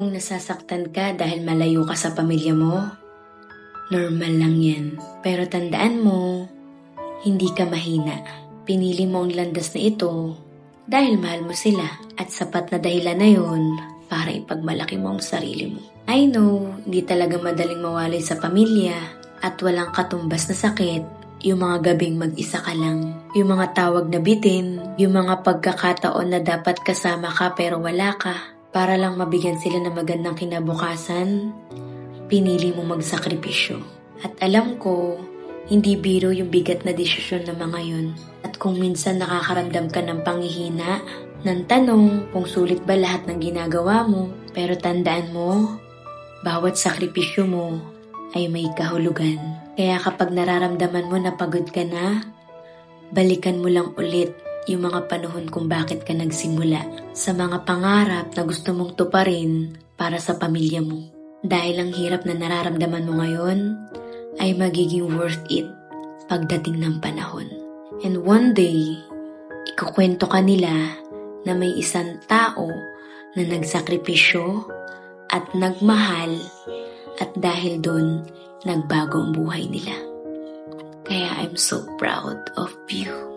Kung nasasaktan ka dahil malayo ka sa pamilya mo, normal lang yan. Pero tandaan mo, hindi ka mahina. Pinili mo ang landas na ito dahil mahal mo sila at sapat na dahilan na yun para ipagmalaki mo ang sarili mo. I know, hindi talaga madaling mawalay sa pamilya at walang katumbas na sakit. Yung mga gabing mag-isa ka lang, yung mga tawag na bitin, yung mga pagkakataon na dapat kasama ka pero wala ka. Para lang mabigyan sila ng magandang kinabukasan, pinili mo magsakripisyo. At alam ko, hindi biro yung bigat na desisyon ng mga yun. At kung minsan nakakaramdam ka ng panghihina, ng tanong kung sulit ba lahat ng ginagawa mo, pero tandaan mo, bawat sakripisyo mo ay may kahulugan. Kaya kapag nararamdaman mo na pagod ka na, balikan mo lang ulit yung mga panahon kung bakit ka nagsimula sa mga pangarap na gusto mong tuparin para sa pamilya mo. Dahil ang hirap na nararamdaman mo ngayon ay magiging worth it pagdating ng panahon. And one day, ikukwento ka nila na may isang tao na nagsakripisyo at nagmahal at dahil doon, nagbago ang buhay nila. Kaya I'm so proud of you.